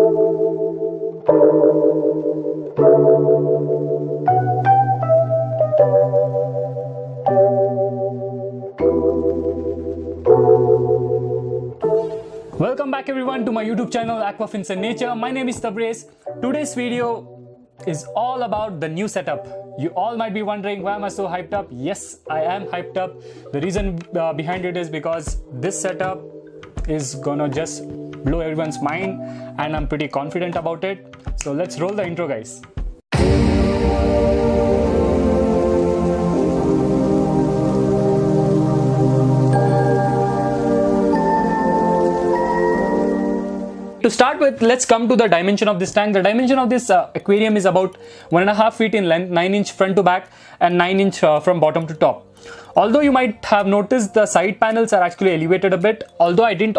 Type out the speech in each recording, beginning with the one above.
Welcome back everyone to my YouTube channel Aquafins and Nature. My name is Tabriz. Today's video is all about the new setup. You all might be wondering, why am I so hyped up? Yes, I am hyped up. The reason behind it is because this setup is gonna just blow everyone's mind and I'm pretty confident about it. So let's roll the intro, guys. To start with, let's come to the dimension of this tank. The dimension of this aquarium is about 1.5 feet in length, 9-inch front to back and 9-inch from bottom to top. Although you might have noticed the side panels are actually elevated a bit. Although I didn't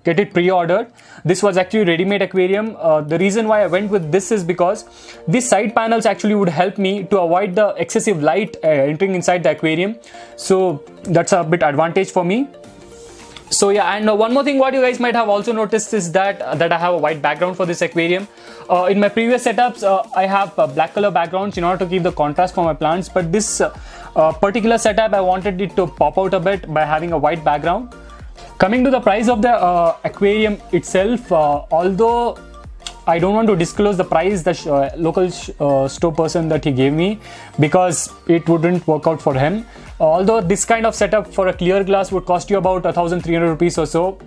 get it pre-ordered, this was actually ready-made aquarium. The reason why I went with this is because these side panels actually would help me to avoid the excessive light entering inside the aquarium. So that's a bit advantage for me. So yeah, and one more thing what you guys might have also noticed is that I have a white background for this aquarium. In my previous setups, I have black color backgrounds in order to keep the contrast for my plants, but this particular setup I wanted it to pop out a bit by having a white background. Coming to the price of the aquarium itself, although I don't want to disclose the price, the local store person that he gave me, because it wouldn't work out for him. Although this kind of setup for a clear glass would cost you about 1,300 rupees or so.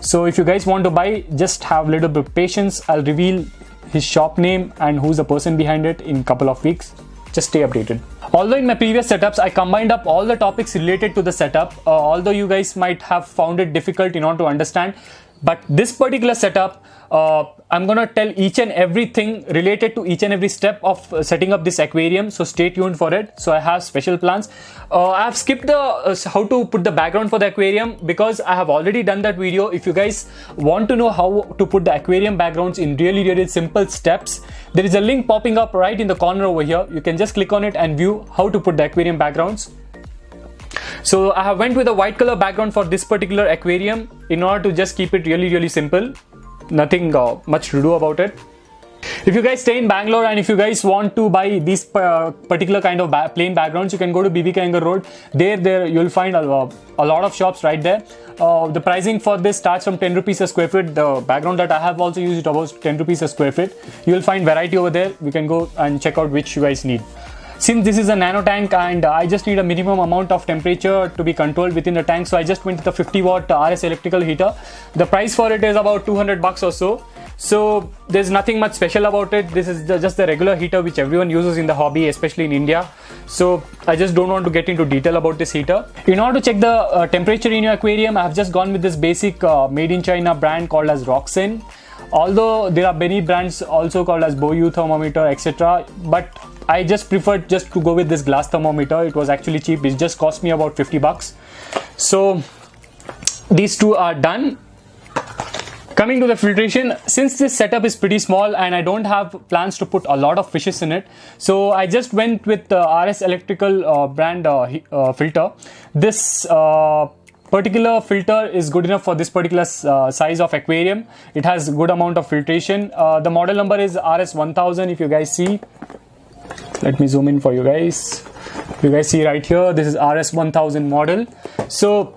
So if you guys want to buy, just have a little bit of patience. I'll reveal his shop name and who's the person behind it in a couple of weeks. Just stay updated. Although in my previous setups, I combined up all the topics related to the setup, although you guys might have found it difficult in order to understand. But this particular setup, I'm gonna tell each and everything related to each and every step of setting up this aquarium. So stay tuned for it. So I have special plans. I have skipped the how to put the background for the aquarium because I have already done that video. If you guys want to know how to put the aquarium backgrounds in really simple steps, there is a link popping up right in the corner over here. You can just click on it and view how to put the aquarium backgrounds. So I have went with a white color background for this particular aquarium in order to just keep it really simple. Nothing much to do about it. If you guys stay in Bangalore and if you guys want to buy these particular kind of plain backgrounds, you can go to BBK Anger Road. There you'll find a lot of shops right there. The pricing for this starts from 10 rupees a square feet. The background that I have also used about 10 rupees a square feet. You will find variety over there. We can go and check out which you guys need. Since this is a nano tank and I just need a minimum amount of temperature to be controlled within the tank, so I just went with the 50 watt RS electrical heater. The price for it is about 200 bucks or so. So there's nothing much special about it. This is just the regular heater which everyone uses in the hobby, especially in India. So I just don't want to get into detail about this heater. In order to check the temperature in your aquarium, I have just gone with this basic made in China brand called as Roxin. Although there are many brands also called as Boyu thermometer, etc. But I just preferred just to go with this glass thermometer. It was actually cheap. It just cost me about 50 bucks. So these two are done. Coming to the filtration, since this setup is pretty small and I don't have plans to put a lot of fishes in it, so I just went with the RS electrical brand filter. This particular filter is good enough for this particular size of aquarium. It has good amount of filtration. The model number is RS1000. If you guys see, let me zoom in for you guys. You guys see right here, this is RS1000 model. So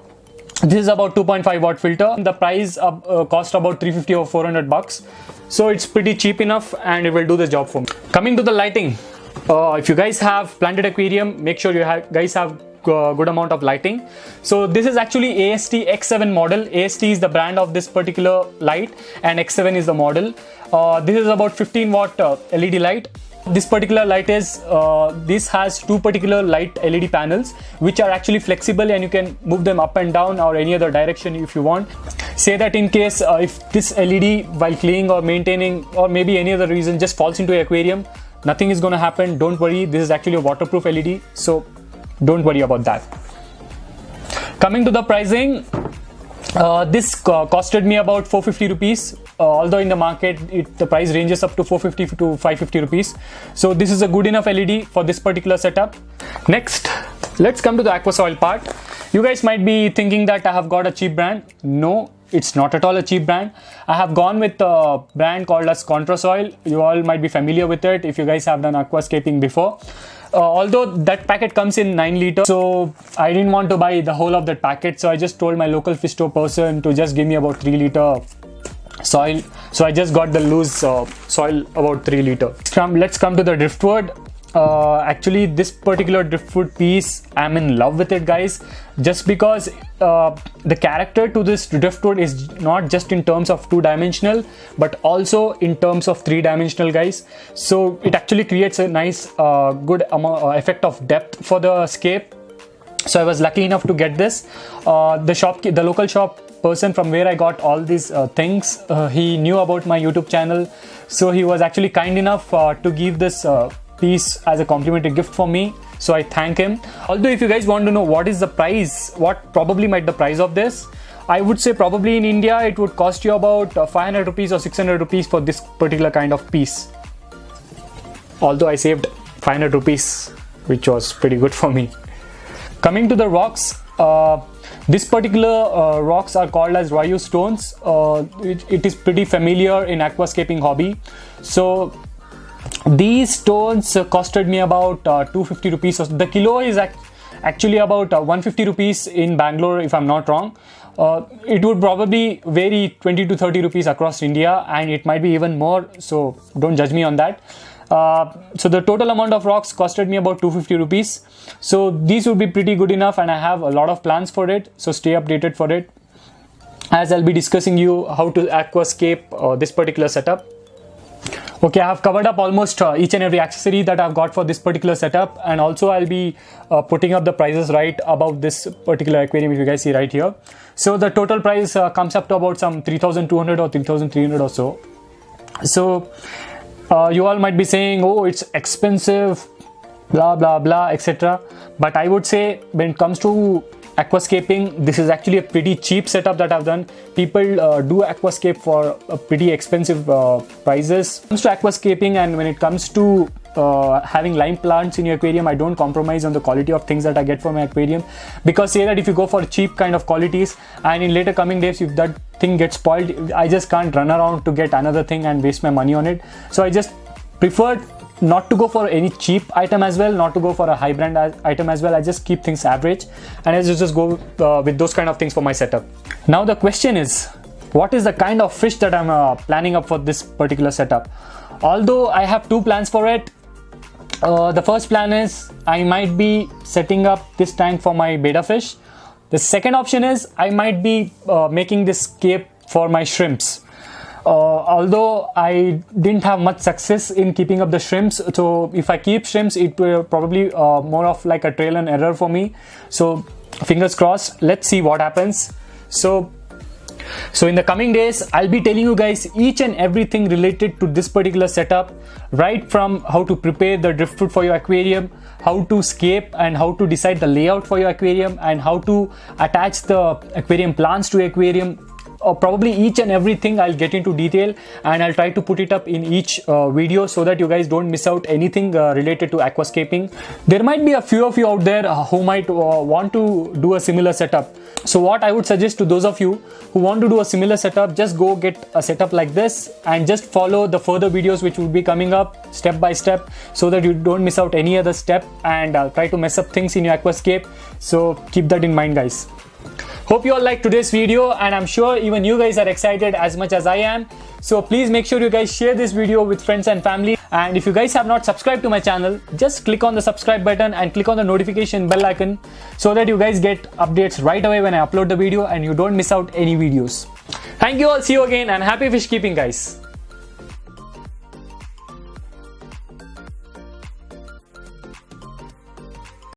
this is about 2.5 watt filter. The price cost about 350 or 400 bucks. So it's pretty cheap enough and it will do the job for me. Coming to the lighting, if you guys have planted aquarium, make sure you guys have good amount of lighting. So this is actually AST X7 model. AST is the brand of this particular light and X7 is the model. This is about 15 watt LED light. This particular light is, this has two particular light LED panels which are actually flexible and you can move them up and down or any other direction if you want. Say that in case if this LED while cleaning or maintaining or maybe any other reason just falls into your aquarium, nothing is going to happen. Don't worry, this is actually a waterproof LED, so don't worry about that. Coming to the pricing, this costed me about 450 rupees. Although in the market the price ranges up to 450 to 550 rupees. So this is a good enough LED for this particular setup. Next, let's come to the aqua soil part. You guys might be thinking that I have got a cheap brand. No, it's not at all a cheap brand. I have gone with a brand called as Contrasoil. You all might be familiar with it if you guys have done aquascaping before. Although that packet comes in 9 liters, so I didn't want to buy the whole of that packet, so I just told my local fish store person to just give me about 3 liter soil. So I just got the loose soil about 3 liter. Let's come to the driftwood. Actually, this particular driftwood piece, I'm in love with it, guys, just because the character to this driftwood is not just in terms of 2-dimensional but also in terms of 3-dimensional, guys. So it actually creates a nice good effect of depth for the scape. So I was lucky enough to get this. The local shop person from where I got all these things, he knew about my YouTube channel, so he was actually kind enough to give this piece as a complimentary gift for me, so I thank him. Although if you guys want to know what is the price, what probably might the price of this, I would say probably in India it would cost you about 500 rupees or 600 rupees for this particular kind of piece. Although I saved 500 rupees, which was pretty good for me. Coming to the rocks, this particular rocks are called as Ryu stones. It is pretty familiar in aquascaping hobby. So these stones costed me about 250 rupees. The kilo is actually about 150 rupees in Bangalore, if I'm not wrong. It would probably vary 20 to 30 rupees across India, and it might be even more, so don't judge me on that. So the total amount of rocks costed me about 250 rupees. So these would be pretty good enough, and I have a lot of plans for it, so stay updated for it, as I'll be discussing you how to aquascape this particular setup. Okay, I have covered up almost each and every accessory that I've got for this particular setup, and also I'll be putting up the prices right above this particular aquarium, if you guys see right here. So the total price comes up to about some 3,200 or 3,300 or so. So you all might be saying, oh, it's expensive, blah blah blah, etc. But I would say when it comes to aquascaping, this is actually a pretty cheap setup that I've done. People do aquascape for pretty expensive prices. When it comes to aquascaping, and when it comes to having lime plants in your aquarium, I don't compromise on the quality of things that I get from my aquarium, because say that if you go for cheap kind of qualities and in later coming days if that thing gets spoiled, I just can't run around to get another thing and waste my money on it. So I just prefer not to go for any cheap item as well, not to go for a high brand item as well. I just keep things average, and I just go with those kind of things for my setup. Now the question is, what is the kind of fish that I'm planning up for this particular setup? Although I have 2 plans for it. The first plan is I might be setting up this tank for my betta fish. The second option is I might be making this scape for my shrimps. Although I didn't have much success in keeping up the shrimps, so if I keep shrimps, it will probably more of like a trial and error for me. So fingers crossed, let's see what happens. So in the coming days, I'll be telling you guys each and everything related to this particular setup, right from how to prepare the driftwood for your aquarium, how to scape and how to decide the layout for your aquarium, and how to attach the aquarium plants to your aquarium. Probably each and everything I'll get into detail, and I'll try to put it up in each video so that you guys don't miss out anything related to aquascaping. There might be a few of you out there who might want to do a similar setup. So what I would suggest to those of you who want to do a similar setup, just go get a setup like this and just follow the further videos which will be coming up step by step, so that you don't miss out any other step and try to mess up things in your aquascape. So keep that in mind, guys. Hope you all liked today's video, and I'm sure even you guys are excited as much as I am. So please make sure you guys share this video with friends and family. And if you guys have not subscribed to my channel, just click on the subscribe button and click on the notification bell icon, so that you guys get updates right away when I upload the video and you don't miss out any videos. Thank you all, see you again, and happy fish keeping, guys.